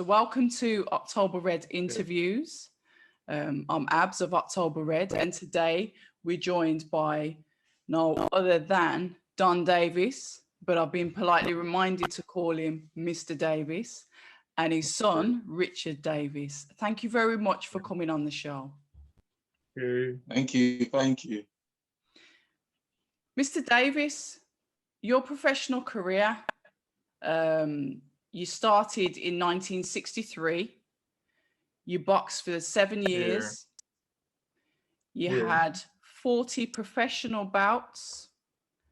So welcome to October Red Interviews. I'm Abs of October Red, and today we're joined by no other than Don Davis, but I've been politely reminded to call him Mr. Davis, and his son, Richard Davis. Thank you very much for coming on the show. Thank you. Thank you. Mr. Davis, your professional career, you started in 1963. You boxed for 7 years. You had 40 professional bouts,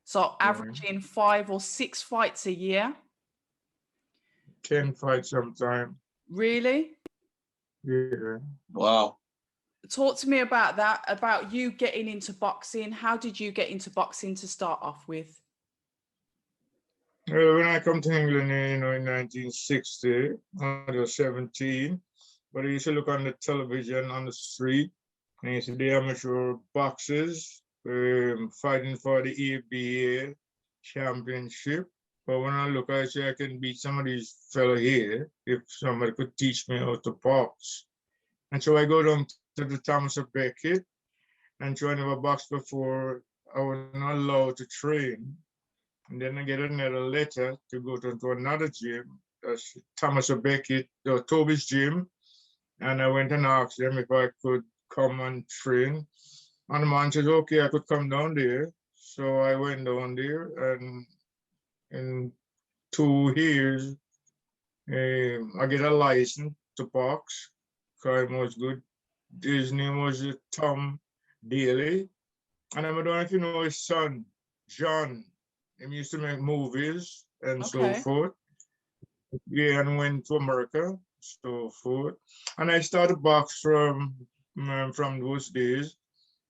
so averaging 5 or 6 fights a year. 10 fights sometimes. Really? Yeah. Wow. Talk to me about that, about you getting into boxing. How did you get into boxing to start off with? When I come to England, in 1960, I was 17, but I used to look on the television on the street, and you see the amateur boxers fighting for the ABA championship. But when I look, I say I can beat some of these fellow here if somebody could teach me how to box. And so I go down to the Thomas of Beckett, and so I never boxed before. I was not allowed to train. And then I get another letter to go to another gym, that's Thomas of Beckett, Toby's gym. And I went and asked them if I could come and train. And the man said, okay, I could come down there. So I went down there, and in 2 years, I get a license to box. Crime was good. His name was Tom Daly. And I don't know if you know his son, John. He used to make movies and so forth. Yeah, and went to America, so forth. And I started box from those days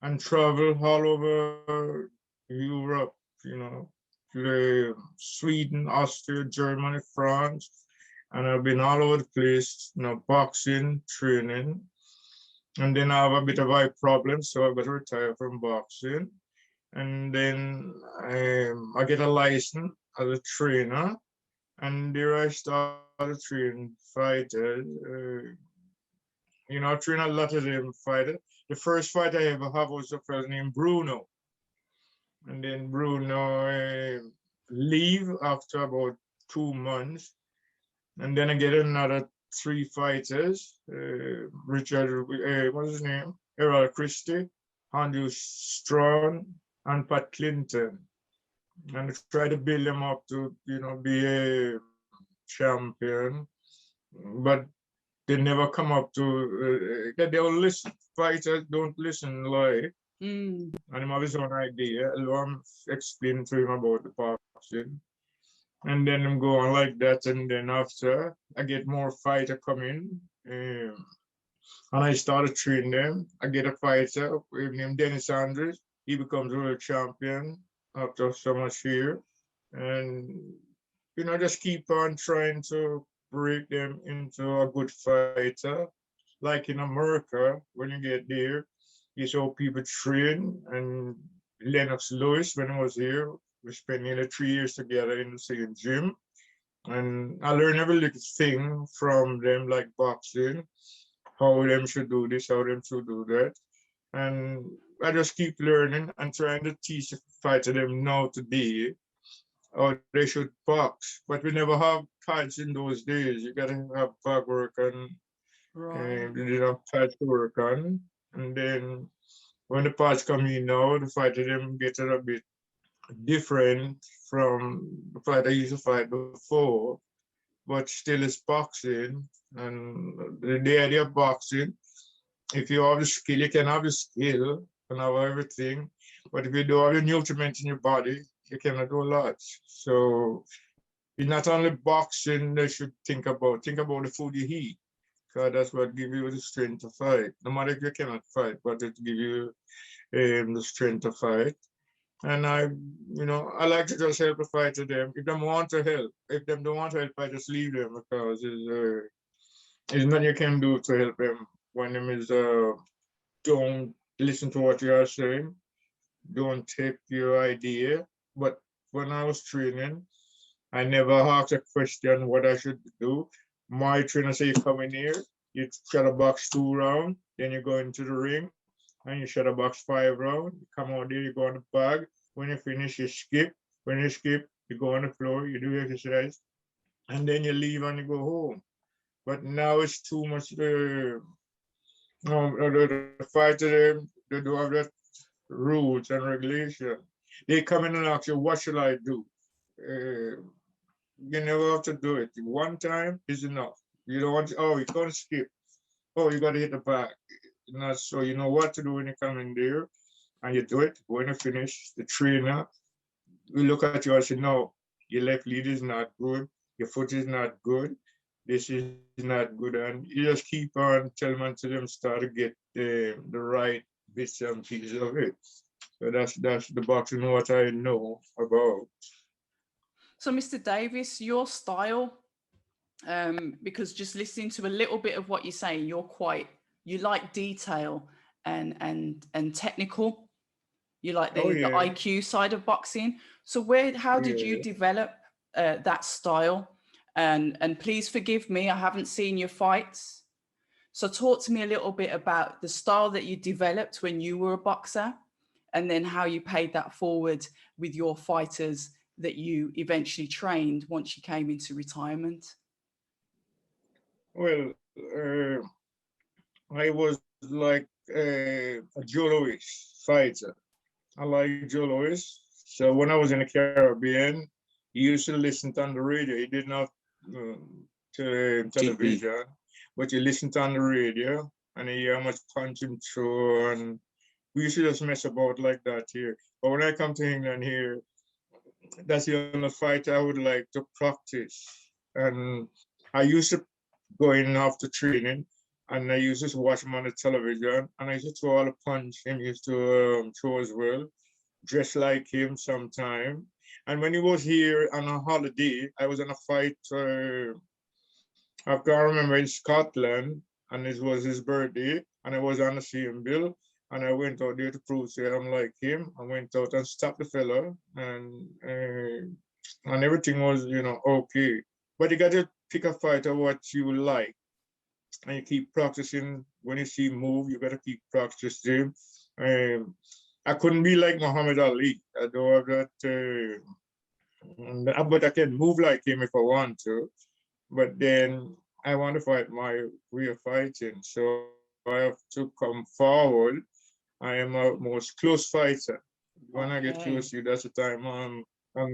and traveled all over Europe, to Sweden, Austria, Germany, France. And I've been all over the place, boxing, training. And then I have a bit of eye problems, so I've got to retire from boxing. And then I get a license as a trainer, and there I started training fighters. I train a lot of them fighters. The first fight I ever have was a fellow named Bruno. And then Bruno leave after about 2 months. And then I get another 3 fighters. Richard, what's his name? Errol Christie, Andrew Strong, and Pat Clinton. And I try to build them up to, be a champion. But they never come up to, they don't listen. Fighters don't listen live. And him have his own idea. I'm explaining to him about the boxing. And then I'm going like that. And then after, I get more fighter coming. And I started training them. I get a fighter named Dennis Andrews. He becomes world champion after so much year. And, just keep on trying to break them into a good fighter. Like in America, when you get there, you saw people train. And Lennox Lewis, when I was here, we spent nearly 3 years together in the same gym. And I learned every little thing from them, like boxing, how them should do this, how them should do that. And I just keep learning and trying to teach the fighter them now today how they should box. But we never have pads in those days. You gotta have pad work and pads to work on. And then when the pads come in now, the fighter them get a bit different from the fight I used to fight before, but still it's boxing. And the idea of boxing, if you have the skill, you can have the skill and have everything. But if you don't have the nutriment in your body, you cannot do a lot. So it's not only boxing they should think about the food you eat, because that's what gives you the strength to fight. No matter if you cannot fight, but it gives you the strength to fight. And I like to just help the fighter them. If they want to help, if they don't want to help, I just leave them, because there's nothing you can do to help them when them is don't listen to what you are saying, don't take your idea. But when I was training, I never asked a question what I should do. My trainer say you come in here, you shadow box 2 round, then you go into the ring and you shadow box 5 round. You come out there, you go on the bag. When you finish, you skip. When you skip, you go on the floor, you do exercise, and then you leave and you go home. But now it's too much. The fighter, they do have that rules and regulation. They come in and ask you, what should I do? You never have to do it. One time is enough. You don't want to, oh, you can't skip. Oh, you got to hit the back. Not so you know what to do when you come in there and you do it. When you finish, the trainer will look at you and say, no, your left lead is not good. Your foot is not good. This is not good. And you just keep on telling them until them start to get the right bits and pieces of it. So that's the boxing what I know about. So, Mr. Davis, your style, because just listening to a little bit of what you're saying, you like detail and technical. You like the IQ side of boxing. So how did you develop that style? And please forgive me, I haven't seen your fights. So talk to me a little bit about the style that you developed when you were a boxer, and then how you paid that forward with your fighters that you eventually trained once you came into retirement. Well, I was like a Joe Louis fighter. I like Joe Louis. So when I was in the Caribbean, he used to listen on the radio. He did not television, but he listened on the radio and he hear how much punch him through. And we used to just mess about like that here. But when I come to England here, that's the only fight I would like to practice. And I used to go in after training, and I used to watch him on the television, and I used to throw all the punch him used to throw as well, dress like him sometime. And when he was here on a holiday, I was on a fight, I can't remember, in Scotland, and it was his birthday, and I was on the same bill, and I went out there to prove that I'm like him. I went out and stopped the fella, and everything was, okay. But you got to pick a fighter what you like, and you keep practicing. When you see move, you got to keep practicing. I couldn't be like Muhammad Ali. I don't have that, but I can move like him if I want to. But then I want to fight my way of fighting, so I have to come forward. I am a most close fighter. When I get close to you, that's the time I'm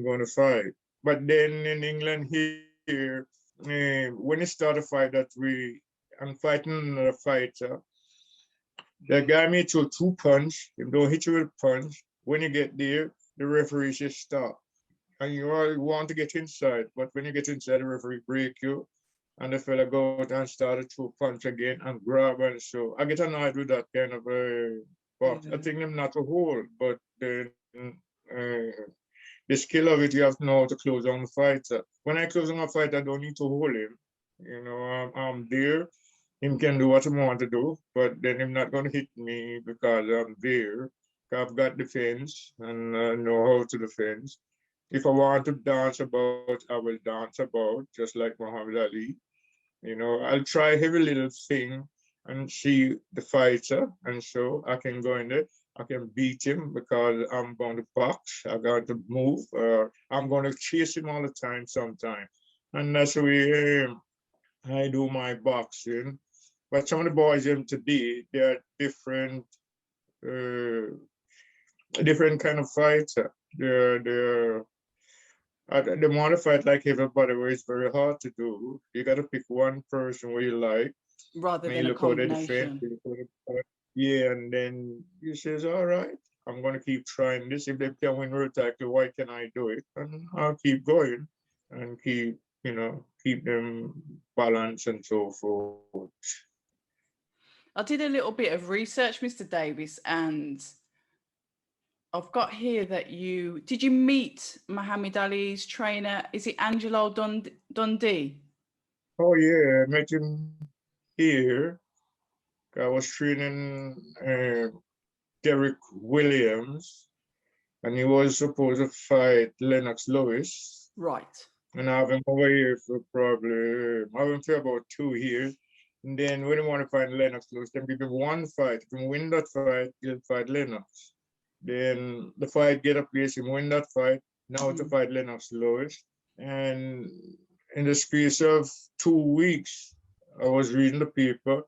going to fight. But then in England here, when you start a fight that way, I'm fighting another fighter. The guy may throw 2 punch, he don't hit you with a punch. When you get there, the referee says stop. And you all want to get inside, but when you get inside, the referee break you, and the fella go out and start to throw punch again and grab, and so I get annoyed with that kind of box. I think them not to hold, but then the skill of it, you have to know how to close on the fighter. When I close on a fighter, I don't need to hold him. I'm there. Him can do what he want to do, but then him not going to hit me because I'm there. I've got defense and I know how to defend. If I want to dance about, I will dance about, just like Muhammad Ali. I'll try every little thing and see the fighter, and so I can go in there. I can beat him because I'm going to box. I got to move. I'm going to chase him all the time sometimes. And that's the way I do my boxing. But some of the boys in today, they're different kind of fighter. They want to fight like everybody, where it's very hard to do. You got to pick one person where you like. Rather than a combination. Yeah, and then you says, all right, I'm going to keep trying this. If they can win road tackle, why can I do it? And I'll keep going and keep them balanced and so forth. I did a little bit of research, Mr. Davis, and I've got here that did you meet Muhammad Ali's trainer? Is it Angelo Dundee? Oh yeah, I met him here. I was training Derek Williams, and he was supposed to fight Lennox Lewis. Right. And I have him over here for probably, I have him for about 2 years. And then when they want to fight Lennox Lewis, then give him one fight. If he win that fight, he'll fight Lennox. Then the fight get a place, him win that fight, now to fight Lennox Lewis. And in the space of 2 weeks, I was reading the paper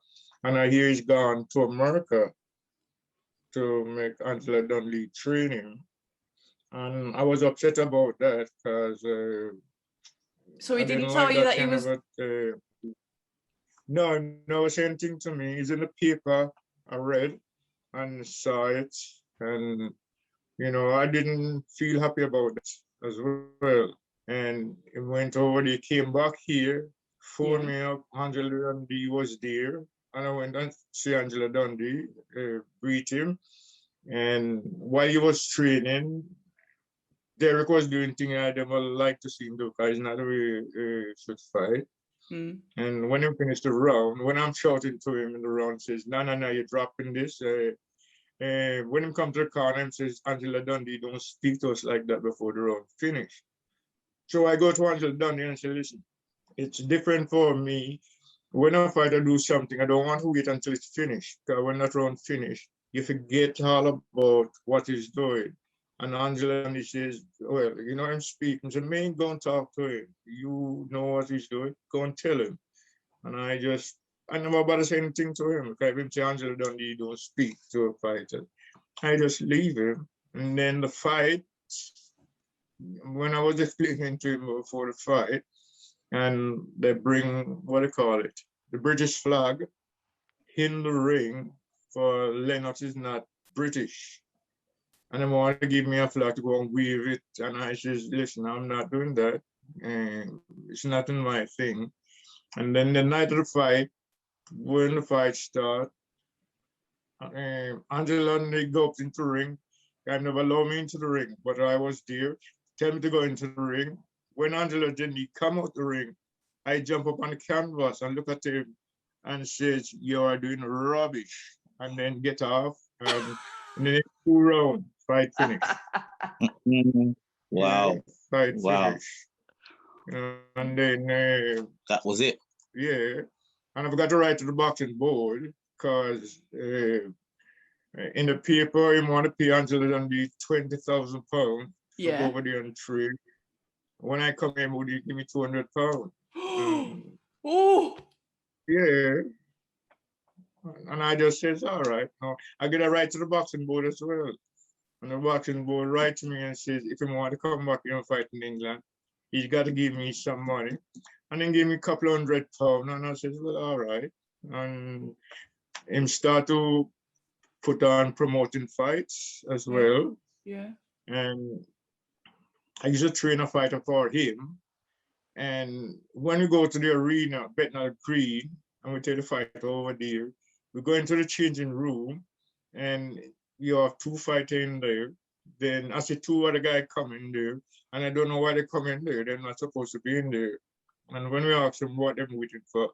and I hear he's gone to America to make Angela Dundee train him. And I was upset about that because So he I didn't didn't tell like you that that he kind was. of no, no, same thing to me. It's in the paper. I read and saw it, and I didn't feel happy about that as well. And it went over. He came back here, phoned me up. Angela Dundee was there, and I went and see Angela Dundee, greet him. And while he was training, Derek was doing things I never like to see him do because he's not a way should fight. And when he finished the round, when I'm shouting to him in the round, says, no, no, no, you're dropping this. When he come to the corner, he says, Angela Dundee, don't speak to us like that before the round finish. So I go to Angela Dundee and say, listen, it's different for me. When a fighter do something, I don't want to wait until it's finished. Because when that round finished, you forget all about what he's doing. And Angela Dundee says, well, I'm speaking. So man, go and talk to him. You know what he's doing. Go and tell him. And I never about to say anything to him. Because if Angela Dundee don't speak to a fighter, I just leave him. And then the fight, when I was explaining to him before the fight, and they bring, what do you call it, the British flag in the ring for Lennox is not British. And they want to give me a flag to go and wave it. And I says, listen, I'm not doing that. And it's not in my thing. And then the night of the fight, when the fight starts, Angela and they go up into the ring. I never allowed me into the ring, but I was there. Tell me to go into the ring. When Angela didn't come out the ring, I jump up on the canvas and look at him and says, you are doing rubbish. And then get off. And then 2 rounds, fight finish. Wow. Fight Wow. finish. And then that was it. Yeah. And I forgot to write to the boxing board because in the paper, you want to pay Angela Dundee £20,000 to go over there and trade. When I come in, would you give me £200? Oh, yeah. And I just says, all right. No, I get a write to the boxing board as well. And the boxing board writes to me and says, if he want to come back here and fight in England, he's got to give me some money. And then give me a couple £100. And I says, well, all right. And him start to put on promoting fights as well. Yeah. And I used to train a fighter for him. And when we go to the arena, Bethnal Green, and we take the fight over there, we go into the changing room and you have 2 fighters in there. Then I see 2 other guys come in there, and I don't know why they come in there. They're not supposed to be in there. And when we ask them what they're waiting for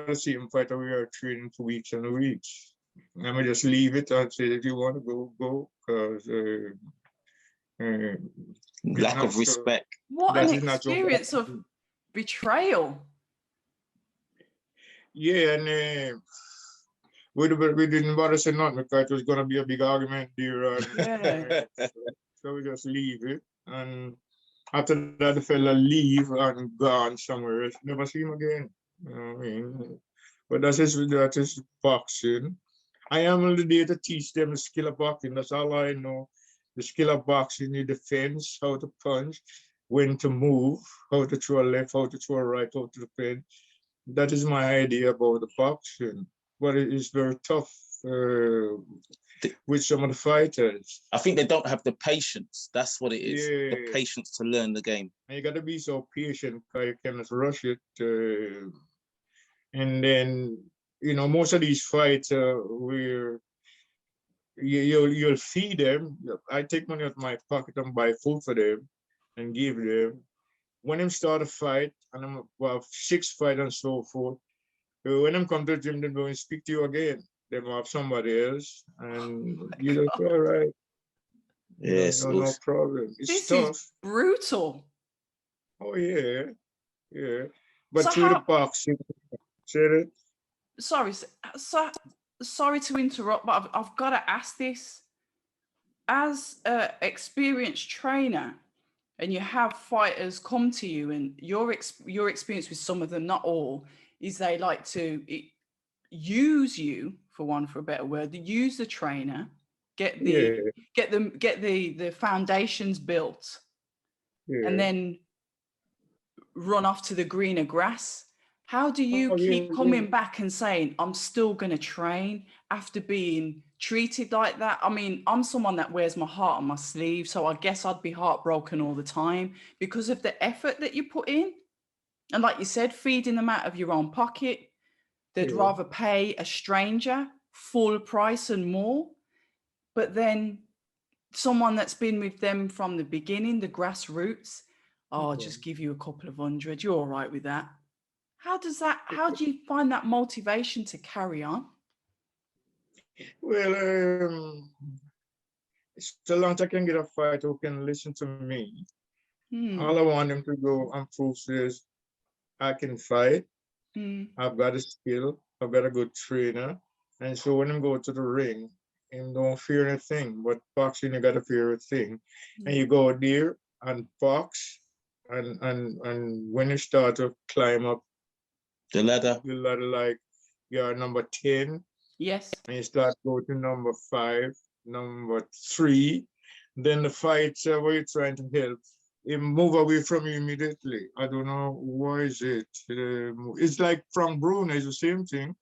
the same fighter we are training for weeks and weeks. And we just leave it and say, if you want to go, go, because lack of respect. What an experience of betrayal. Yeah, and we didn't bother say nothing because it was going to be a big argument there. And, so we just leave it. And after that, the fella leave and gone somewhere else. Never see him again. You know what I mean? But that is boxing. I am only there to teach them the skill of boxing. That's all I know. The skill of boxing, the defense, how to punch, when to move, how to throw a left, how to throw a right, how to defend. That is my idea about the boxing. But it is very tough with some of the fighters. I think they don't have the patience. That's what it is. Yeah. The patience to learn the game. And you got to be so patient because you cannot rush it. And then, most of these fights where you'll feed them. I take money out of my pocket and buy food for them and give them. When them start a fight, and I'm about 6 fights and so forth, when them come to the gym, they're going to speak to you again. They will have somebody else, and you just all right. Yes, no problem. It's this tough. Is brutal. Oh yeah, yeah. But So through the how? boxing, said it. Sorry, sorry to interrupt, but I've got to ask this. As a experienced trainer, and you have fighters come to you, and your experience with some of them, not all, is they like to use you, for a better word, use the trainer, get the Yeah, get the foundations built, and yeah. then run off to the greener grass. How do you Oh yeah, keep yeah. coming back and saying, I'm still going to train after being treated like that? I mean, I'm someone that wears my heart on my sleeve, so I guess I'd be heartbroken all the time because of the effort that you put in. And like you said, feeding them out of your own pocket, they'd Yeah. rather pay a stranger full price and more. But then someone that's been with them from the beginning, the grassroots, oh, I'll Yeah. just give you a couple of hundred. You're all right with that. How do you find that motivation to carry on? Well, so long as I can get a fighter who can listen to me, all Hmm. I want them to go and prove is I can fight. Hmm. I've got a skill. I've got a good trainer. And so when I go to the ring, and don't fear anything. But boxing, you got to fear a thing. And you go there and box. And when you start to climb up The ladder. the ladder, like you're number 10, Yes. and you start go to number 5, number 3, then the fighter where you're trying to help, it move away from you immediately. I don't know why is it. It's like Frank Bruno, it's the same thing.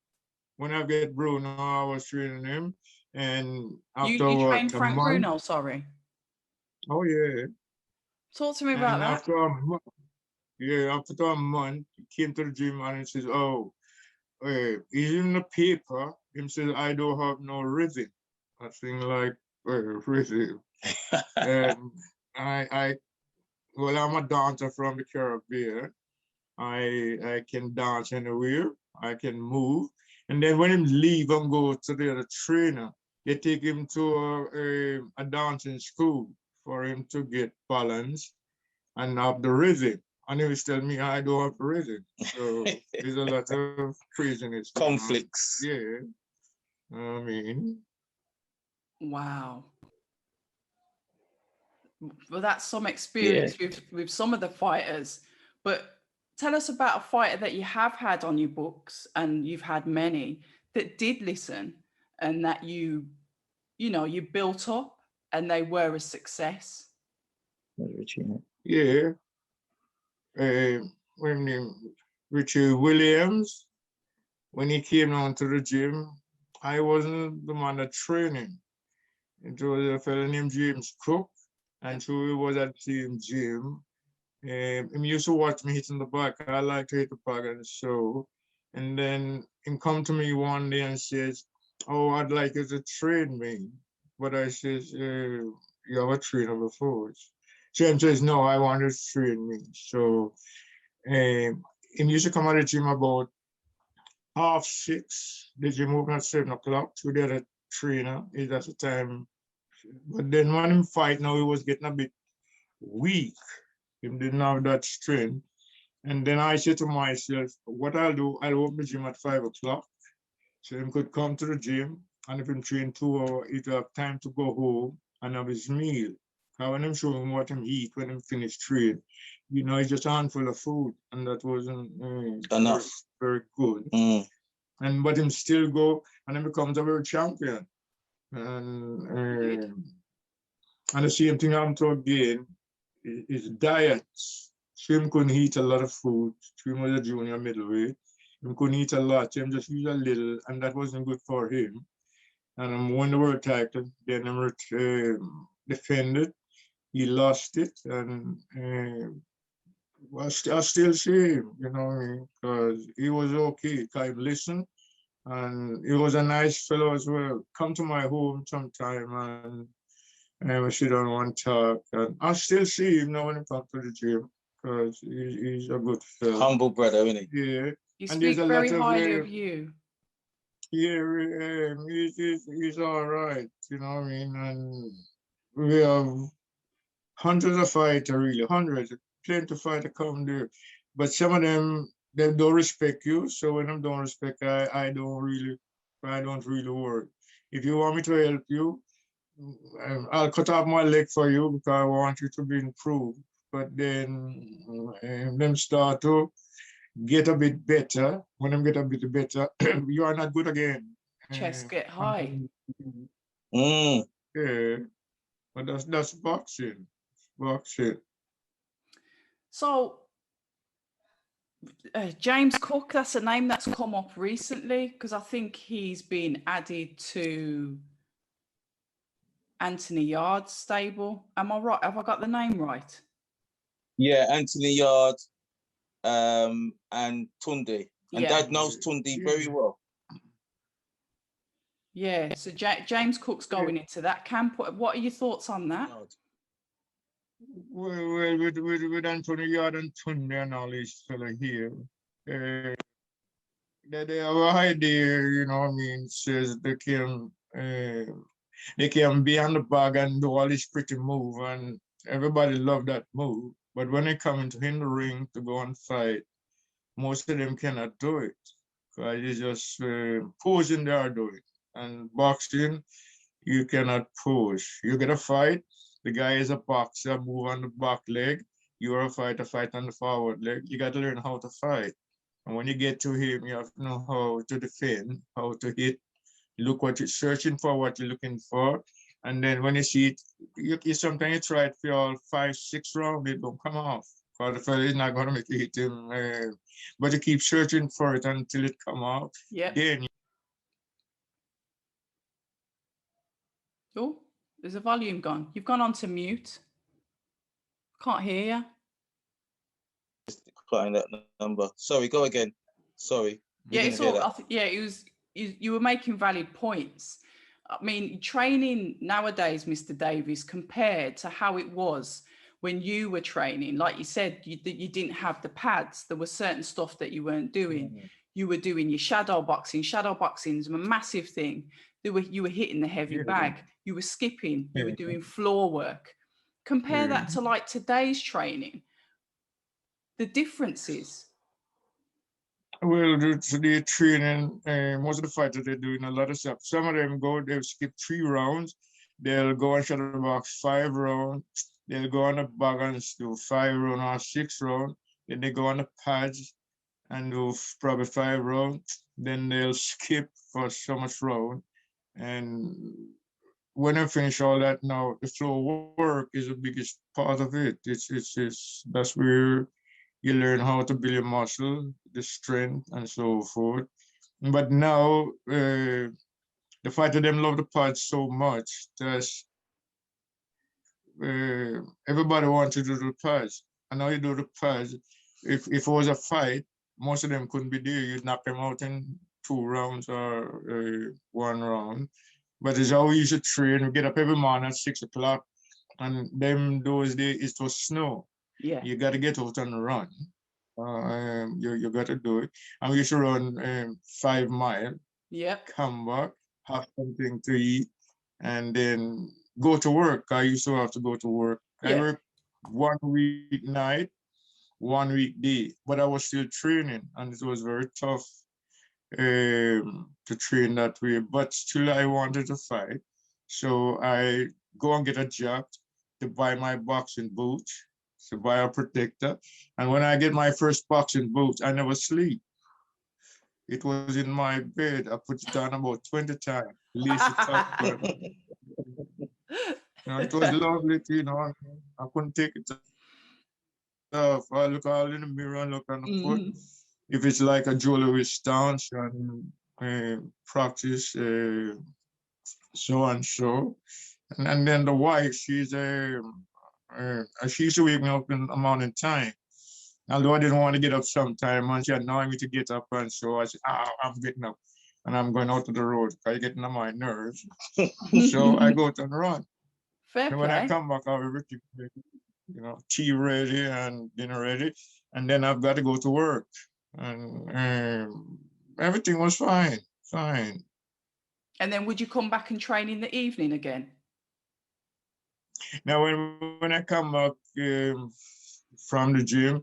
When I get Bruno, I was training him, and after You what, trained a Frank month? Bruno, sorry. Oh yeah. Talk to me about And that. after a month, yeah, after a month, he came to the gym and he says, "Oh, he's in the paper. Him says I don't have no rhythm." I think like rhythm. Um, I well, I'm a dancer from the Caribbean. I can dance anywhere. I can move. And then when him leave and go to the other trainer, they take him to a dancing school for him to get balance and have the rhythm. And he was telling me I don't have the rhythm. So there's a lot of craziness. Conflicts. Yeah. I mean, Wow. Well, that's some Yeah. experience with some of the fighters. But tell us about a fighter that you have had on your books, and you've had many, that did listen, and that you built up and they were a success. yeah. When Richie Williams, when he came down to the gym, I wasn't the man that trained him. It was a fellow named James Cook, and so he was at the same gym. He used to watch me hitting the back. I like to hit the back, and so, and then he come to me one day and says, "Oh, I'd like you to train me." But I says, "You have a trainer before." James says, "No, I want you to train me." So, he used to come at the gym about 6:30. The gym open at 7 o'clock. So the other trainer is at the time. But then when him fight now, he was getting a bit weak. He didn't have that strength. And then I said to myself, what I'll do, I'll open the gym at 5 o'clock. So he could come to the gym, and if he train 2 hours, he'd have time to go home and have his meal. Now when I'm showing him what he eat when he finish training, it's just a handful of food, and that wasn't Enough. very good. Mm. But him still go, and then becomes a world champion. And the same thing happened to again is diet. Him couldn't eat a lot of food. Him was a junior middleweight. He couldn't eat a lot. Him just eat a little, and that wasn't good for him. And won the world title. Then him defended. He lost it, and I still see him, because he was okay. He listened, and he was a nice fellow as well. Come to my home sometime, and we sit down and talk. And I still see him now when he comes to the gym, because he's a good fellow. Humble brother, isn't he? Yeah. He And there's speaks a very lot of highly of you. yeah, he's all right, you know what I mean? And we have hundreds of fighters, really, hundreds. plenty fighter come there, but some of them don't respect you. So when I don't respect, I don't really worry. If you want me to help you, I'll cut off my leg for you because I want you to be improved. But then them start to get a bit better. When them get a bit better, you are not good again. Chest get high. Yeah, but that's boxing. Boxing. So James Cook, that's a name that's come up recently because I think he's been added to Anthony Yard's stable. Am I right? Have I got the name right? Yeah, Anthony Yard and Tunde. And Yeah. Dad knows Tunde very well. Yeah, so James Cook's going into that camp. What are your thoughts on that? Well, with Anthony Yard and Tunde and all these fella here, they have a idea, you know what I mean, says they can be on the bag and do all this pretty move, and everybody love that move. But when they come into in the ring to go and fight, most of them cannot do it. Because it's just posing they are doing. And boxing, you cannot pose. You get a fight, the guy is a boxer, move on the back leg. You're a fighter, fight on the forward leg. You got to learn how to fight. And when you get to him, you have to know how to defend, how to hit, look what you're searching for, what you're looking for. And then when you see it, you sometimes you try it for all 5, 6 rounds, it don't come off. Because the fella is not going to make you hit him. But you keep searching for it until it come off. Yeah. Then Oh, there's a volume gone. You've gone on to mute. Can't hear you. Decline that number. Sorry, go again. Sorry. Yeah, it's all. It was. You were making valid points. I mean, training nowadays, Mr. Davis, compared to how it was when you were training, like you said, you didn't have the pads. There was certain stuff that you weren't doing. You were doing your shadow boxing. Shadow boxing is a massive thing. You were hitting the heavy bag. You were skipping. You were doing floor work. Compare that to like today's training. The differences. well, the training, most of the fighters, they're doing a lot of stuff. Some of them they'll skip 3 rounds. They'll go and shadow box 5 rounds. They'll go on the bag and do 5 rounds or 6 rounds. Then they go on the pads and do probably 5 rounds. Then they'll skip for so much round. And when I finish all that now, the floor work is the biggest part of it. That's where you learn how to build your muscle, the strength, and so forth. But now, the fighter them love the pads so much that everybody wants to do the pads. And now you do the pads. If it was a fight, most of them couldn't be there. You'd knock them out in 2 rounds or 1 round. But it's how we used to train. We get up every morning at 6 o'clock, and those days it was snow. Yeah. You got to get out and run. You got to do it. And we used to run 5 miles. Yep. Come back, have something to eat, and then go to work. I used to have to go to work. I work 1 week night, 1 week day, but I was still training, and it was very tough to train that way. But still, I wanted to fight, so I go and get a job to buy my boxing boots, to buy a protector. And when I get my first boxing boots, I never sleep. It was in my bed. I put it on about 20 times. Lace it up. It was lovely, I couldn't take it off. I look all in the mirror and look on the foot. If it's like a jewelry stance and practice so and so. And then the wife, she used to wake me up in the morning time. Although I didn't want to get up sometime, and she had knowing me to get up, and so I said, I'm getting up. And I'm going out to the road because you're getting on my nerves. So I go out and run. Fair and when play. I come back, I have everything, tea ready and dinner ready. And then I've got to go to work. And everything was fine. And then would you come back and train in the evening again? Now, when I come back from the gym.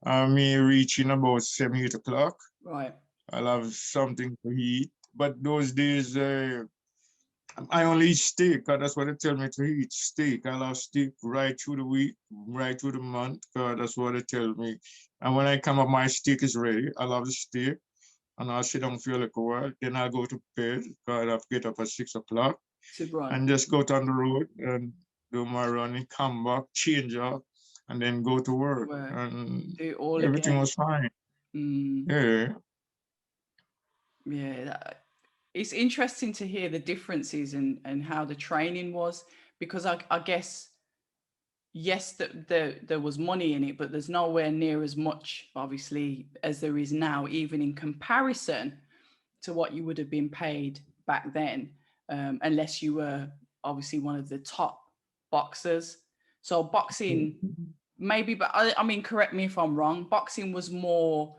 Me reaching about 7, 8 o'clock. Right. I'll have something to eat. But those days, I only eat steak, 'cause that's what they tell me to eat, steak. I'll have steak right through the week, right through the month, 'cause that's what they tell me. And when I come up, my steak is ready. I'll have the steak, and I'll sit down for a little while. Then I'll go to bed, 'cause I'll have to get up at 6 o'clock. To run. And just go down the road and do my running, come back, change up, and then go to work. And do it all everything again. was fine. Yeah. Yeah. It's interesting to hear the differences and how the training was, because I guess, yes, there was money in it, but there's nowhere near as much, obviously, as there is now, even in comparison to what you would have been paid back then, unless you were obviously one of the top boxers. So boxing, maybe, but I mean, correct me if I'm wrong, boxing was more,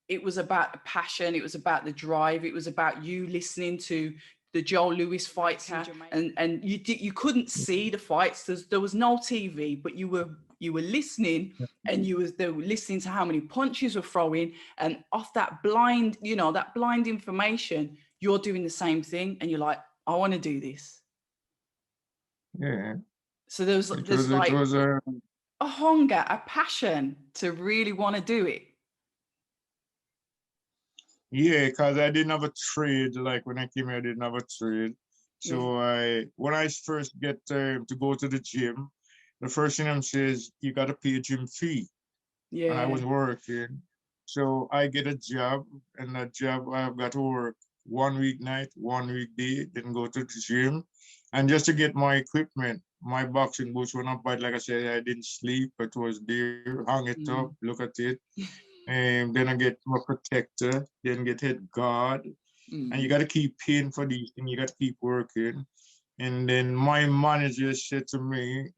it was about the passion, it was about the drive, it was about you listening to the Joe Louis fights, and you couldn't see the fights. There was no TV, but you were listening, and they were listening to how many punches were throwing, and off that blind, that blind information, you're doing the same thing, and you're like, I want to do this. Yeah. So there's like a hunger, a passion to really want to do it. Yeah, because I didn't have a trade. Like when I came here, I didn't have a trade. So when I first get to go to the gym, the first thing I'm saying is you got to pay a gym fee. Yeah. And I was working. So I get a job, and that job I've got to work 1 week night, 1 week day, then go to the gym. And just to get my equipment, my boxing boots were not bad. Like I said, I didn't sleep. It was there, hung it up, look at it. And then I get my protector, then get head guard. And you got to keep paying for these things. You got to keep working. And then my manager said to me,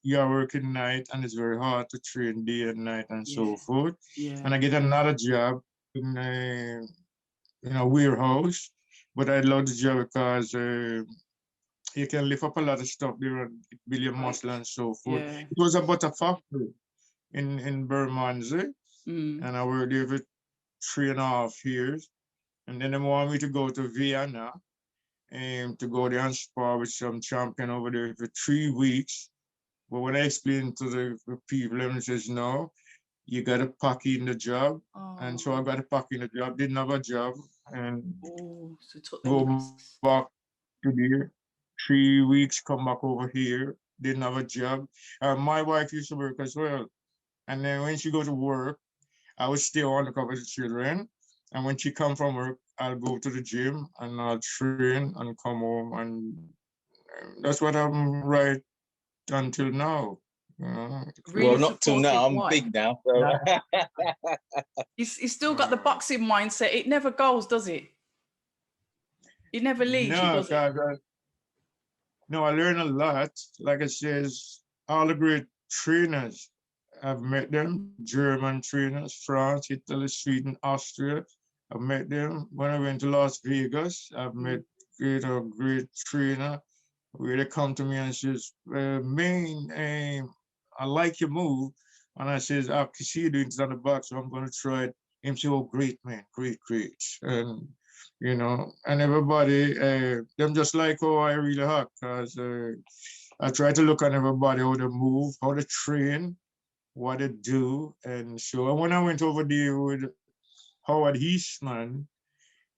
you're working night and it's very hard to train day and night and so forth. And I get another job in a warehouse, but I love the job because you can lift up a lot of stuff there and build your muscle and so forth. It was about a factory in Bermondsey. And I worked there for 3.5 years. And then they want me to go to Vienna and to go there and spar with some champion over there for 3 weeks. But when I explained to the people, they says, no, you got to pack in the job. And so I got to pack in the job, didn't have a job. And so go back to there. 3 weeks, come back over here, didn't have a job. My wife used to work as well. And then when she go to work, I would stay on to cover the children. And when she come from work, I'll go to the gym and I'll train and come home. And that's what I'm right until now. Really well, not till now. I'm big now. So. He's still got the boxing mindset. It never goes, does it? It never leaves you, does it? No, I learn a lot. Like I says, all the great trainers, I've met them, German trainers, France, Italy, Sweden, Austria. I've met them. When I went to Las Vegas, I've met a great trainer where they come to me and says, man, I like your move. And I says, I can see you doing it on the box, so I'm going to try it. Him say, oh, great, man, great. And, and everybody, them just like how I really hot, because I try to look at everybody, how they move, how they train, what they do. And so when I went over there with Howard Eastman,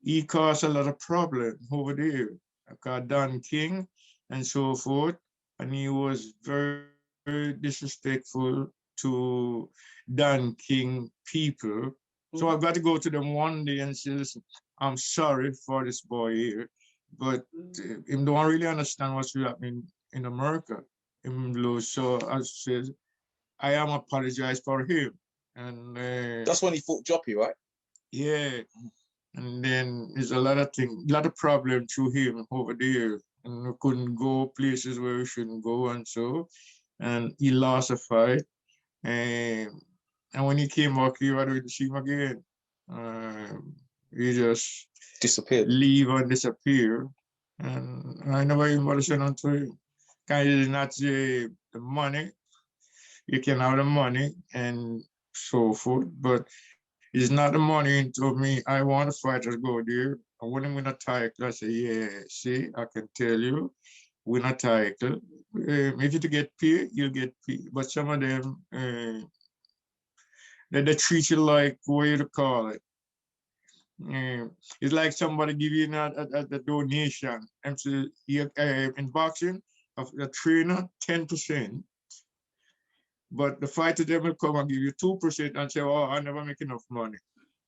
he caused a lot of problem over there. I got Don King and so forth. And he was very, very disrespectful to Don King people. So I got to go to them one day and say, listen, I'm sorry for this boy here, but him don't really understand what's happening in America. So I said, I am apologize for him. And that's when he fought Joppy, right? Yeah. And then there's a lot of things, a lot of problems through him over there. And we couldn't go places where we shouldn't go and so. And he lost a fight. And when he came back here, I didn't see him again. He just disappeared. Leave and disappear. And I never even want to say nothing to him. Because he did not say the money. you can have the money and so forth, but it's not the money into me. I want to fight to go there. And when I'm in a title, I say, yeah, see, I can tell you, win a title. If you get paid, you'll get paid. But some of them, they treat you like, what you call it? It's like somebody give you a donation. And so in boxing, of the trainer, 10%. But the fighter, them will come and give you 2% and say, oh, I never make enough money.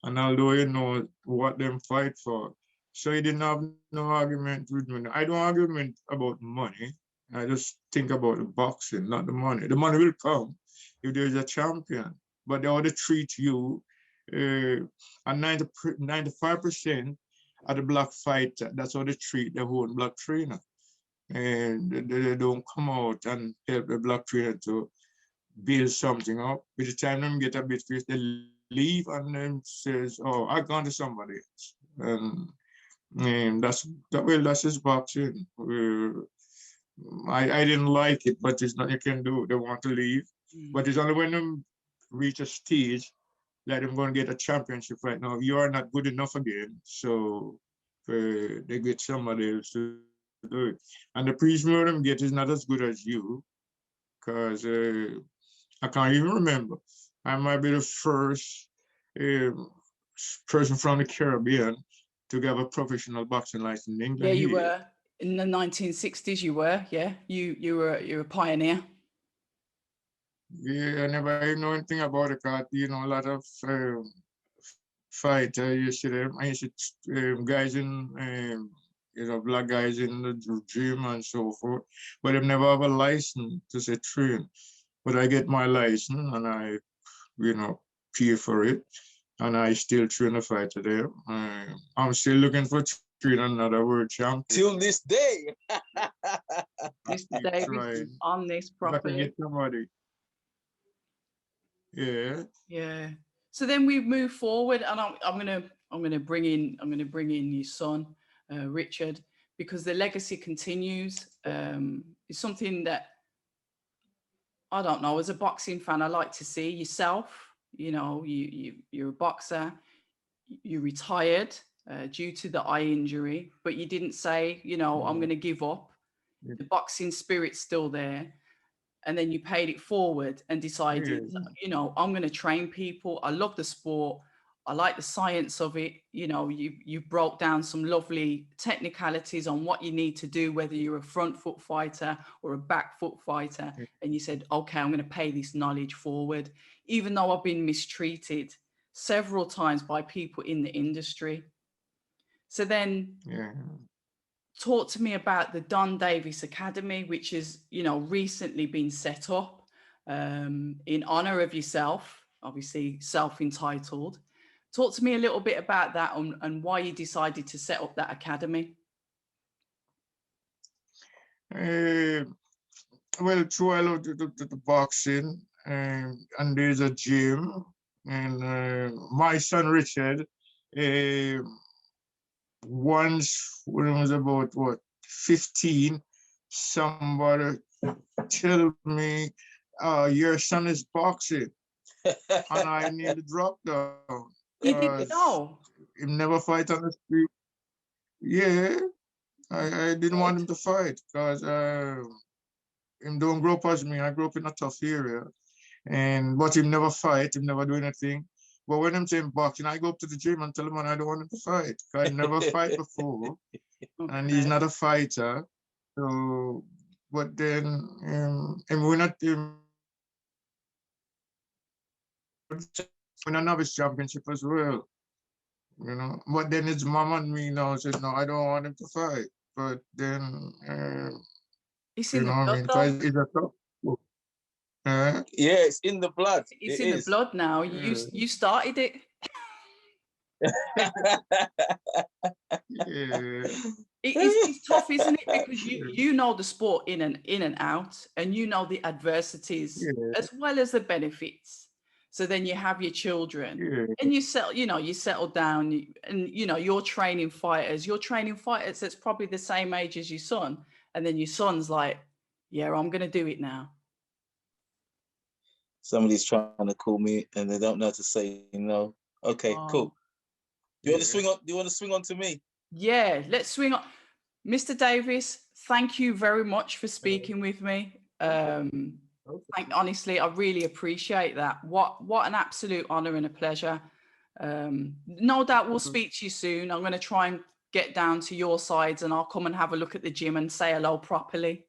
And although you know what them fight for. So he didn't have no argument with me. I don't argument about money. I just think about the boxing, not the money. The money will come if there's a champion. But they ought to treat you, and 95% of the black fighter, that's how they treat the whole black trainer. And they don't come out and help the black trainer to build something up. By the time them get a bit fierce, they leave and then says, oh, I gone to somebody else. And that's just boxing. I didn't like it, but it's nothing you can do. They want to leave. But it's only when them reach a stage that I'm going to get a championship right now. You are not good enough again. So they get somebody else to do it. And the priest them get is not as good as you, because I can't even remember. I might be the first person from the Caribbean to get a professional boxing license in England. Yeah, you were. In the 1960s, you were. Yeah, you were a pioneer. Yeah, I never even know anything about it, because, you know, a lot of fighters, you see them, I see guys in, you know, black guys in the gym and so forth, but they never have a license to say train. But I get my license and I, you know, pay for it, and I still train a fighter there. I'm still looking for train another world champion. Till this day. Mr. Davis is on this properly. Get somebody. Yeah. Yeah. So then we move forward, and I'm gonna bring in your son, Richard, because the legacy continues. It's something that I don't know. As a boxing fan, I like to see yourself. You know, you're a boxer. You retired due to the eye injury, but you didn't say, you know, I'm going to give up. The boxing spirit's still there. And then you paid it forward and decided, you know, I'm going to train people. I love the sport. I like the science of it. You know, you broke down some lovely technicalities on what you need to do, whether you're a front foot fighter or a back foot fighter. And you said, okay, I'm going to pay this knowledge forward, even though I've been mistreated several times by people in the industry. So then talk to me about the Don Davis Academy, which has, you know, recently been set up in honor of yourself, obviously self-entitled. Talk to me a little bit about that and why you decided to set up that academy. Well, true, I love the boxing, and there's a gym, and my son Richard, once when I was about 15, somebody tell me, your son is boxing, and I need to drop down. You didn't know? He never fight on the street. Yeah, I didn't want him to fight, because him don't grow up as me. I grew up in a tough area, but him never fight, him never do anything. But when I'm saying boxing, I go up to the gym and tell him I don't want him to fight, because I never fight before, and he's not a fighter. So, but then, and we're not in a novice championship as well, you know. But then his mom and me now said, no, I don't want him to fight. But then, it's in the blood, though. It's a tough. Yeah, it's in the blood. It's in the blood now. You started it. It's tough, isn't it? Because you know the sport in and out, and you know the adversities as well as the benefits. So then you have your children, and you settle down, and you know you're training fighters. You're training fighters that's probably the same age as your son, and then your son's like, "Yeah, I'm gonna do it now." Somebody's trying to call me and they don't know how to say no. Okay, cool. Do you want to swing on? Do you want to swing on to me? Yeah, let's swing on. Mr. Davis, thank you very much for speaking with me. Honestly, I really appreciate that. What an absolute honor and a pleasure. No doubt we'll speak to you soon. I'm going to try and get down to your sides and I'll come and have a look at the gym and say hello properly.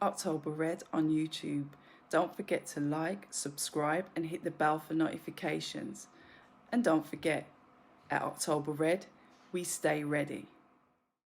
October Red on YouTube. Don't forget to like, subscribe and hit the bell for notifications. And don't forget, at October Red, we stay ready.